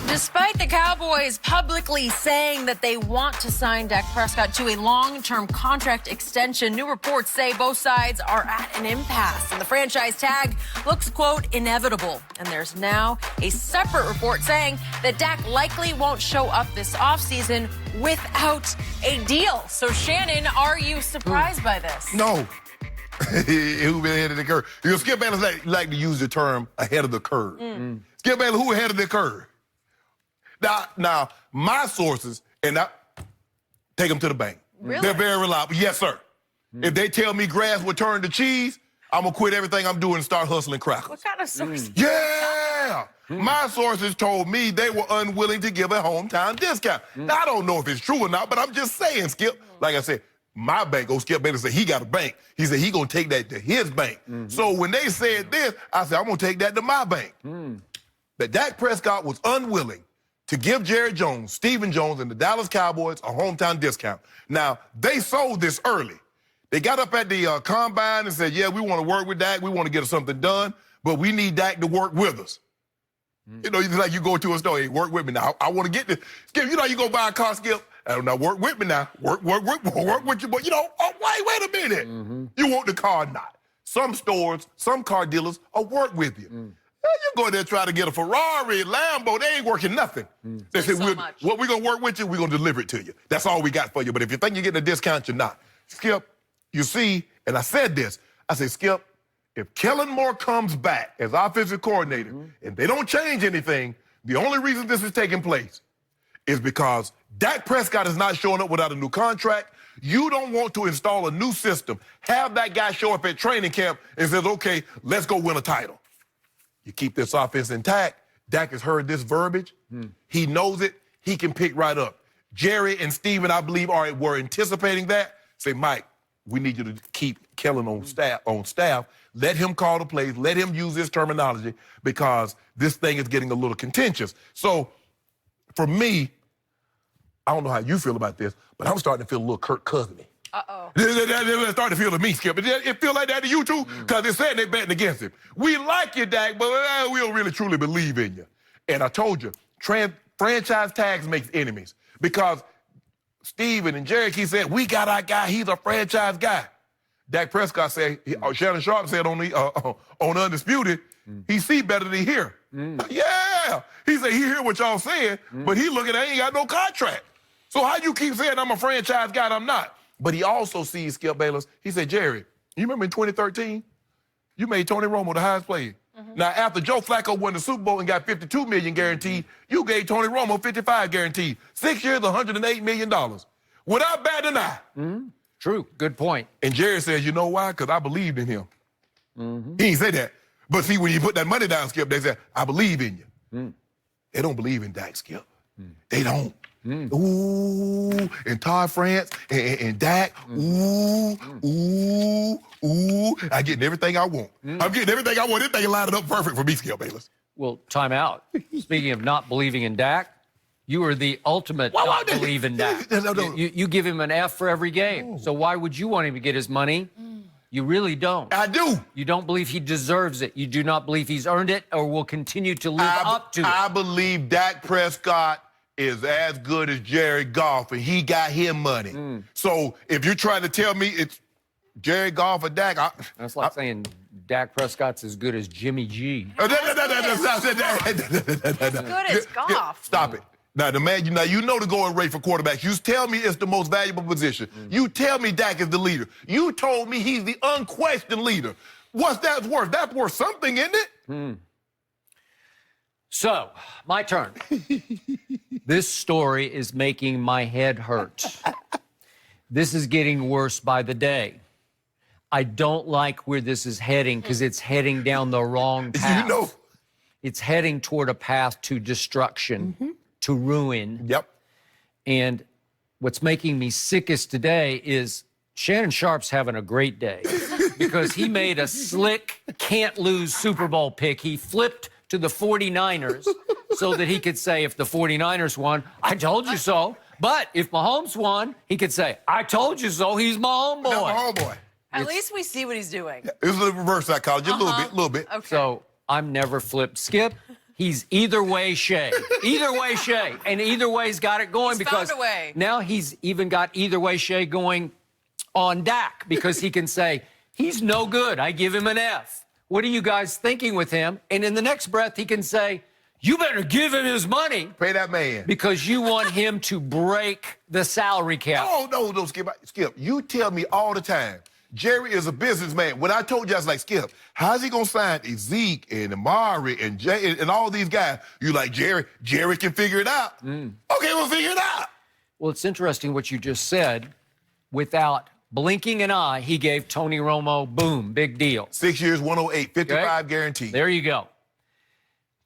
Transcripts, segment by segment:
Despite the Cowboys publicly saying that they want to sign Dak Prescott to a long-term contract extension, new reports say both sides are at an impasse, and the franchise tag looks, quote, inevitable. And there's now a separate report saying that Dak likely won't show up this offseason without a deal. So, Shannon, are you surprised by this? No. Who been ahead of the curve? You know, Skip Bayless like to use the term ahead of the curve. Skip Bayless, who ahead of the curve? Now, my sources, and I take them to the bank. Really? They're very reliable. Yes, sir. If they tell me grass will turn to cheese, I'm going to quit everything I'm doing and start hustling crackers. What kind of sources? Yeah! My sources told me they were unwilling to give a hometown discount. Now, I don't know if it's true or not, but I'm just saying, Skip. Like I said, my bank, Skip Bayless said he got a bank. He said he going to take that to his bank. So when they said this, I said, I'm going to take that to my bank. That Dak Prescott was unwilling to give Jerry Jones, Stephen Jones, and the Dallas Cowboys a hometown discount. Now, they sold this early. They got up at the combine and said, yeah, we want to work with Dak. We want to get something done, but we need Dak to work with us. You know, it's like you go to a store, hey, work with me now. I want to get this. Skip, you know, you go buy a car, Skip. Now, work with me now. Work with you. But, you know, wait a minute. You want the car or not? Some stores, some car dealers will work with you. You go there try to get a Ferrari, Lambo, they ain't working nothing. They say, what we going to work with you, we're going to deliver it to you. That's all we got for you. But if you think you're getting a discount, you're not. Skip, you see, and I said this, I said, Skip, if Kellen Moore comes back as offensive coordinator and they don't change anything, the only reason this is taking place is because Dak Prescott is not showing up without a new contract. You don't want to install a new system. Have that guy show up at training camp and says, okay, let's go win a title. You keep this offense intact. Dak has heard this verbiage. He knows it. He can pick right up. Jerry and Steven, I believe, were anticipating that. Say, Mike, we need you to keep Kellen on staff. Let him call the plays. Let him use this terminology because this thing is getting a little contentious. So, for me, I don't know how you feel about this, but I'm starting to feel a little Kirk Cousins-y. Uh-oh. It's starting to feel to me, Skip. It feel like that to you, too? Because they're saying they're betting against him. We like you, Dak, but we don't really truly believe in you. And I told you, franchise tags makes enemies. Because Steven and Jerry keep saying, we got our guy, he's a franchise guy. Dak Prescott said, Shannon Sharp said on Undisputed, he see better than he hear. Yeah. He said he hear what y'all saying, but he looking at, he ain't got no contract. So how you keep saying I'm a franchise guy and I'm not? But he also sees, Skip Bayless, he said, Jerry, you remember in 2013, you made Tony Romo the highest player. Now, after Joe Flacco won the Super Bowl and got $52 million guaranteed, you gave Tony Romo $55 guaranteed. 6 years, $108 million. Without batting an eye. True. Good point. And Jerry says, you know why? Because I believed in him. He didn't say that. But see, when you put that money down, Skip, they said, I believe in you. They don't believe in Dak, Skip. They don't. Ooh, and Todd France and Dak, ooh. I'm getting everything I want. I'm getting everything I want. This thing lined up perfect for me, Skip Bayless. Well, time out. Speaking of not believing in Dak, you are the ultimate not believe in Dak. You give him an F for every game. So why would you want him to get his money? You really don't. I do. You don't believe he deserves it. You do not believe he's earned it or will continue to live up to it. I believe Dak Prescott is as good as Jerry Goff, and he got him money. So if you're trying to tell me it's Jerry Goff or Dak, that's like saying Dak Prescott's as good as Jimmy G. As good as Goff. Stop it. Now, you know the going rate for quarterbacks. You tell me it's the most valuable position. You tell me Dak is the leader. You told me he's the unquestioned leader. What's that worth? That's worth something, isn't it? So, my turn. This story is making my head hurt. This is getting worse by the day. I don't like where this is heading because it's heading down the wrong path. You know. It's heading toward a path to destruction, to ruin. Yep. And what's making me sickest today is Shannon Sharp's having a great day because he made a slick, can't-lose Super Bowl pick. He flipped to the 49ers so that he could say, if the 49ers won, I told you so. But if Mahomes won, he could say, I told you so. He's my homeboy. That's my homeboy. At least we see what he's doing. It was a reverse psychology, a little bit. Okay. So I'm never flipped. Skip, he's either way Shay. Either way Shay. And either way's got it going because found a way. now he's even got either way Shay going on Dak because he can say, he's no good. I give him an F. What are you guys thinking with him? And in the next breath, he can say, you better give him his money. Pay that man. Because you want him to break the salary cap. Oh, no, Skip. Skip, you tell me all the time, Jerry is a businessman. When I told you, I was like, Skip, how's he going to sign Zeke and Amari and Jay and all these guys? You like, Jerry can figure it out. Okay, we'll figure it out. Well, it's interesting what you just said. Without blinking an eye, he gave Tony Romo, boom, big deal. 6 years, 108, 55 guaranteed. There you go.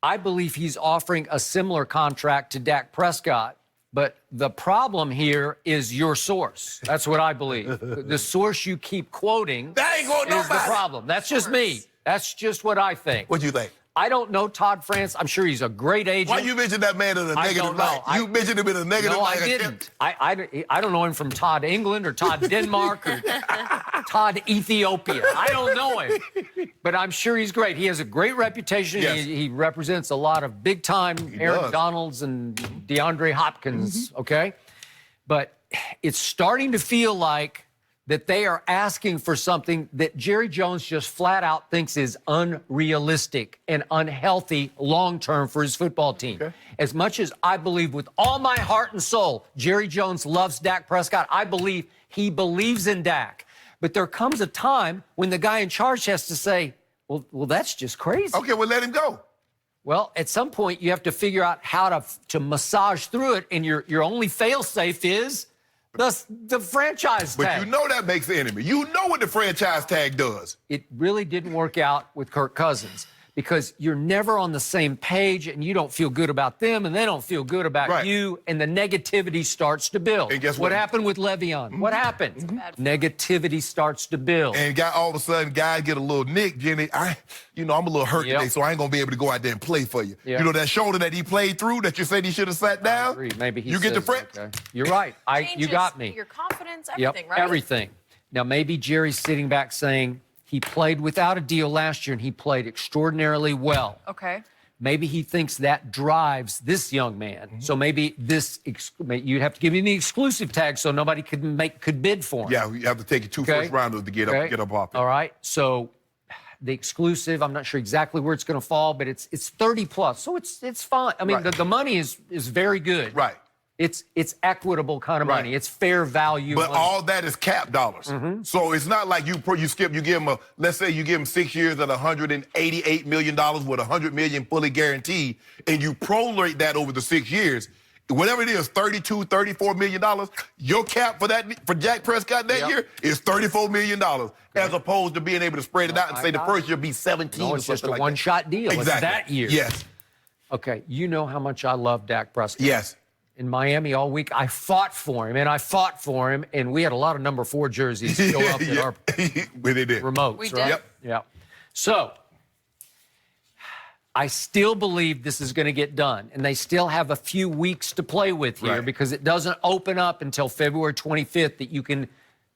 I believe he's offering a similar contract to Dak Prescott, but the problem here is your source. That's what I believe. The source you keep quoting That ain't going is the problem. That's just me. That's just what I think. What do you think? I don't know Todd France. I'm sure he's a great agent. Why you mentioned that man in a negative light? You mentioned him in a negative light. No, I didn't. I don't know him from Todd England or Todd Denmark or Todd Ethiopia. I don't know him. But I'm sure he's great. He has a great reputation. Yes. He represents a lot of big-time Aaron Donalds and DeAndre Hopkins, okay? But it's starting to feel like that they are asking for something that Jerry Jones just flat out thinks is unrealistic and unhealthy long-term for his football team. Okay. As much as I believe with all my heart and soul, Jerry Jones loves Dak Prescott, I believe he believes in Dak. But there comes a time when the guy in charge has to say, well, that's just crazy. Okay, well, let him go. Well, at some point, you have to figure out how to massage through it, and your only fail-safe is the franchise tag. But you know that makes the enemy. You know what the franchise tag does. It really didn't work out with Kirk Cousins because you're never on the same page and you don't feel good about them and they don't feel good about you and the negativity starts to build. And guess what happened with Le'Veon? What happened? Negativity starts to build. And all of a sudden, guys get a little nick, Jenny. I'm a little hurt today, so I ain't going to be able to go out there and play for you. Yep. You know that shoulder that he played through that you said he should have sat down? I agree. Maybe he You get the says, fret? Okay. You're right. You got me. Your confidence, everything, right? Everything. Now, maybe Jerry's sitting back saying he played without a deal last year and he played extraordinarily well. Okay. Maybe he thinks that drives this young man. So maybe you'd have to give him the exclusive tag so nobody could bid for him. Yeah, you have to take your two first rounders to get up off it. All right. So the exclusive, I'm not sure exactly where it's going to fall, but it's 30 plus. So it's fine. I mean, the money is very good. Right. It's equitable kind of money. It's fair value But money. all that is cap dollars. So it's not like you give him let's say you give him 6 years at $188 million with $100 million fully guaranteed, and you prorate that over the 6 years. Whatever it is, $32, $34 million, your cap for Dak Prescott that year is $34 million, as opposed to being able to spread it out and say the first year be 17 No, or it's something just a like one-shot deal. Exactly. It's that year. Yes. Okay, you know how much I love Dak Prescott. Yes. In Miami all week, I fought for him, and we had a lot of number 4 jerseys go up in our But it did. remotes, We right? did. Yep. Yeah. So, I still believe this is going to get done, and they still have a few weeks to play with here because it doesn't open up until February 25th that you can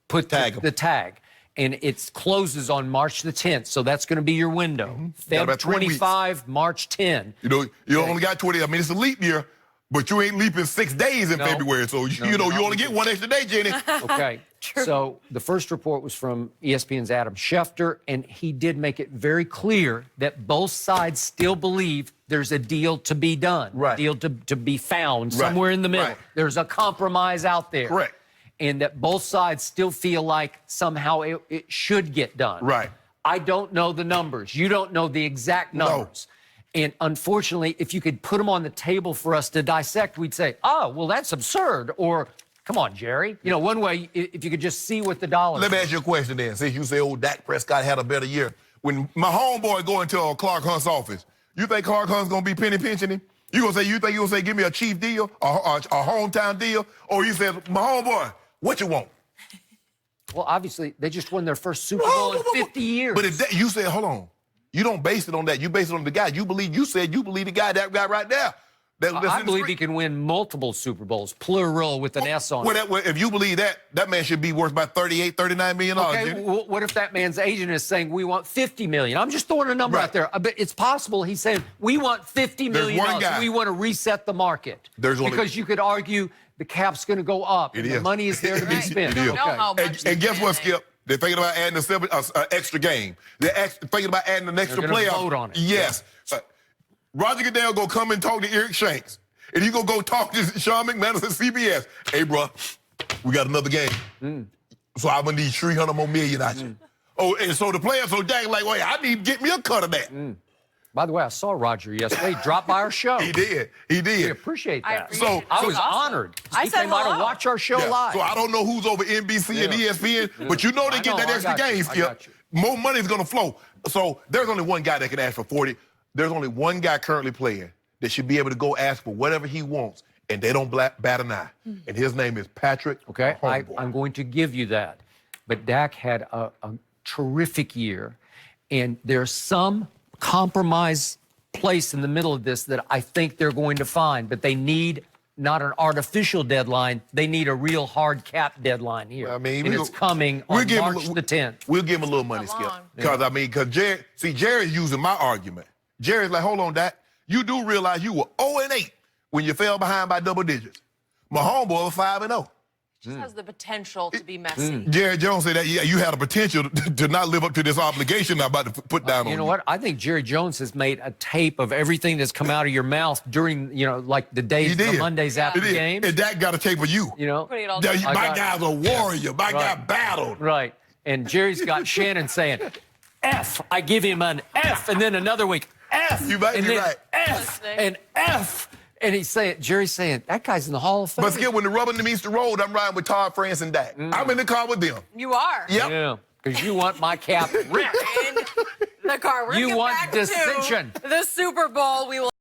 put the tag. And it closes on March the 10th, so that's going to be your window. Feb 25, March 10. You only got 20. I mean, it's a leap year, but you ain't leaping 6 days in February, so you only get one extra day, Jenny. Okay. So the first report was from ESPN's Adam Schefter, and he did make it very clear that both sides still believe there's a deal to be done, a deal to be found somewhere in the middle. There's a compromise out there. Correct. And that both sides still feel like somehow it should get done. Right. I don't know the numbers. You don't know the exact numbers. No. And unfortunately, if you could put them on the table for us to dissect, we'd say, oh, well, that's absurd. Or, come on, Jerry. You know, one way, if you could just see what the dollars Let me ask you a question then. Since you say, Dak Prescott had a better year. When my homeboy go into Clark Hunt's office, you think Clark Hunt's going to be penny pinching him? You think you're going to say, give me a chief deal, a hometown deal? Or you say, my homeboy, what you want? Well, obviously, they just won their first Super Bowl in 50 years. But if you said, hold on, you don't base it on that. You base it on the guy. You believe the guy, that guy right there. I believe he can win multiple Super Bowls, plural with an S on it. Well, if you believe that, that man should be worth about $38, $39 million. Okay, what if that man's agent is saying we want $50 million? I'm just throwing a number out there. But it's possible he's saying we want $50 million. We want to reset the market. Because you could argue the cap's going to go up. And the money is there to be spent. And guess what, Skip? They're thinking about adding an extra game. They're thinking about adding an extra player. Vote on it. Yes. Roger Goodell go come and talk to Eric Shanks. And he go talk to Sean McManus at CBS. Hey, bro, we got another game. So I'm going to need $300 more million out you. Oh, and so the players, so Dak like, wait, I need to get me a cut of that. By the way, I saw Roger yesterday. He dropped by our show. He did. We appreciate that. I was honored. I said came out to watch our show live. So I don't know who's over NBC and ESPN, but you know they get that extra game, Skip. More money is going to flow. So there's only one guy that can ask for 40. There's only one guy currently playing that should be able to go ask for whatever he wants, and they don't bat an eye. And his name is Patrick. Okay, I'm going to give you that. But Dak had a terrific year, and there's some compromise place in the middle of this that I think they're going to find, but they need not an artificial deadline. They need a real hard cap deadline here. I mean, and it's coming on March the 10th. We'll give him a little money, Skip. Because Jerry's using my argument. Jerry's like, hold on, Dak. You do realize you were 0-8 when you fell behind by double digits. My homeboy was 5-0. Just has the potential to be messy. Jerry Jones said that you had a potential to not live up to this obligation I'm about to put down on you. You know what? I think Jerry Jones has made a tape of everything that's come out of your mouth during, like the days, the Mondays after the game. And Dak got a tape of you. You know? My guy's a warrior. My guy battled. Right. And Jerry's got Shannon saying, F. I give him an F. And then another week, F. You might be right. F. And F. And Jerry's saying, that guy's in the Hall of Fame. But Skip, when the rubber meets the road, I'm riding with Todd France and Dak. I'm in the car with them. You are? Yep. Yeah, because you want my cap ripped. In the car. You want dissension. The Super Bowl. We will